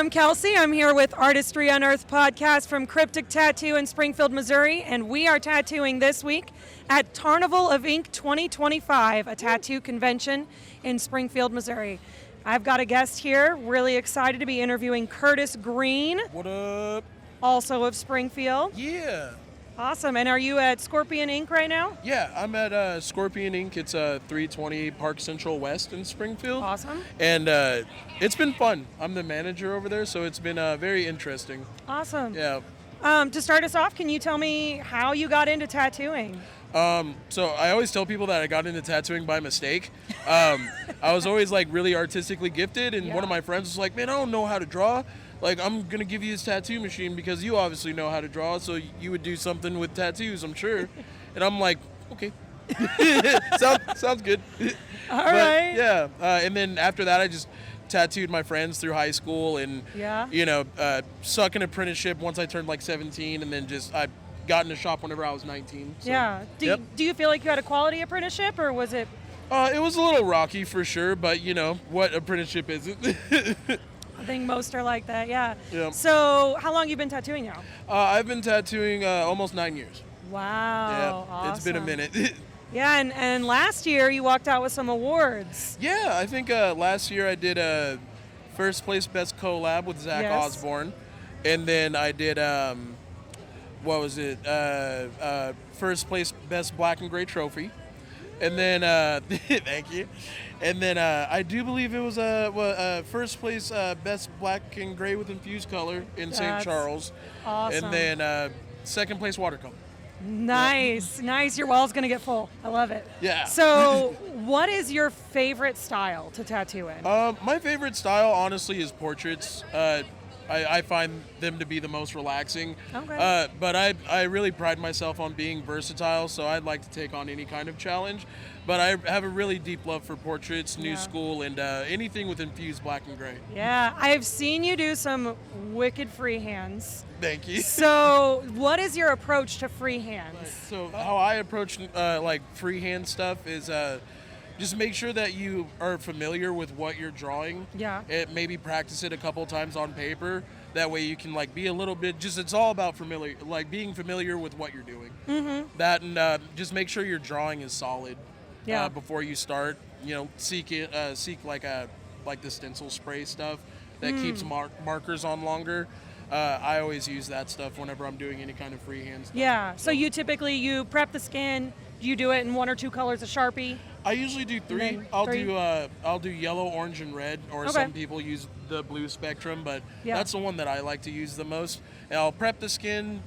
I'm Kelsey. I'm here with Artistry Unearthed podcast from Cryptic Tattoo in Springfield, Missouri, and we are tattooing this week at Carnival of Ink 2025, a tattoo convention in Springfield, Missouri. I've got a guest here, really excited to be interviewing Curtis Green. What up? Also of Springfield. Yeah. Awesome. And are you at Scorpion Ink right now? Yeah, I'm at Scorpion Ink. It's 320 Park Central West in Springfield. Awesome. And it's been fun. I'm the manager over there, so it's been very interesting. Awesome. Yeah. To start us off, can you tell me how you got into tattooing? So I always tell people that I got into tattooing by mistake. I was always like really artistically gifted, and one of my friends was like, "Man, I don't know how to draw. Like, I'm going to give you this tattoo machine because you obviously know how to draw, so you would do something with tattoos, I'm sure." And I'm like, okay. Sounds good. All right. Yeah. And then after that, I just tattooed my friends through high school and, suck an apprenticeship once I turned like 17, and then I got in a shop whenever I was 19. So, Yeah. Do you feel like you had a quality apprenticeship, or was it? It was a little rocky for sure, but, what apprenticeship isn't? I think most are like that, yeah. Yeah. So how long have you been tattooing now? I've been tattooing almost 9 years. Wow. Yeah, awesome. It's been a minute. Yeah, and last year you walked out with some awards. Yeah, I think last year I did first place best collab with Zach Osborne, and then I did first place best black and gray trophy, and then thank you, and then I do believe it was first place best black and gray with infused color in St. Charles, awesome. and then second place watercolor. Nice, nice. Your wall's gonna get full. I love it. Yeah. So, what is your favorite style to tattoo in? My favorite style, honestly, is portraits. I find them to be the most relaxing. Okay. But I really pride myself on being versatile, so I'd like to take on any kind of challenge. But I have a really deep love for portraits, new school, and anything with infused black and gray. Yeah, I've seen you do some wicked freehands. Thank you. So, what is your approach to freehands? So how I approach freehand stuff is just make sure that you are familiar with what you're drawing. Yeah. And maybe practice it a couple times on paper. That way you can be a little bit, it's all about being familiar with what you're doing. Mm-hmm. That and just make sure your drawing is solid. Yeah. Before you start, seek the stencil spray stuff that keeps markers on longer. I always use that stuff whenever I'm doing any kind of freehand stuff. Yeah. So you typically prep the skin. You do it in 1 or 2 colors of Sharpie. I usually do 3. I'll do yellow, orange, and red. Or some people use the blue spectrum, but that's the one that I like to use the most. And I'll prep the skin,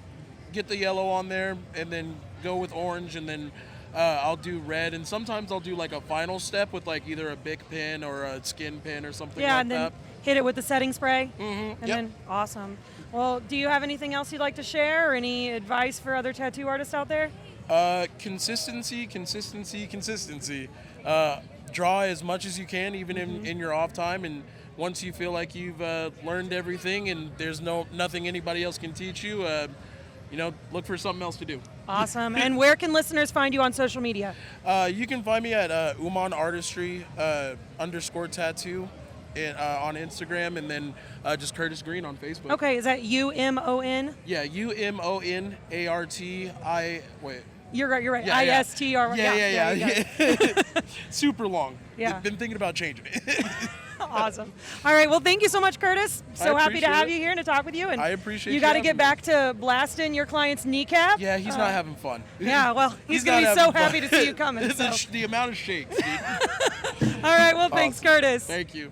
get the yellow on there, and then go with orange, and then I'll do red. And sometimes I'll do a final step with either a Bic pen or a skin pen or something like that. Yeah, and then hit it with the setting spray. Mm-hmm. And then awesome. Well, do you have anything else you'd like to share, or any advice for other tattoo artists out there? Consistency. Draw as much as you can, even in your off time. And once you feel like you've learned everything and there's nothing anybody else can teach you, look for something else to do. Awesome. And where can listeners find you on social media? You can find me at Uman Artistry _tattoo on Instagram, and then just Curtis Green on Facebook. Okay, is that UMON? Yeah, UMONARTI. Wait. You're right. Yeah, ISTR. Yeah. Super long. Yeah. Been thinking about changing it. Awesome. All right. Well, thank you so much, Curtis. So happy to have it. you here and to talk with you. And I appreciate you got to having get me. back to blasting your client's kneecap. Yeah, he's not having fun. Yeah, well, he's going to be so happy to see you coming. So. The amount of shakes, dude. All right. Well, thanks, Curtis. Thank you.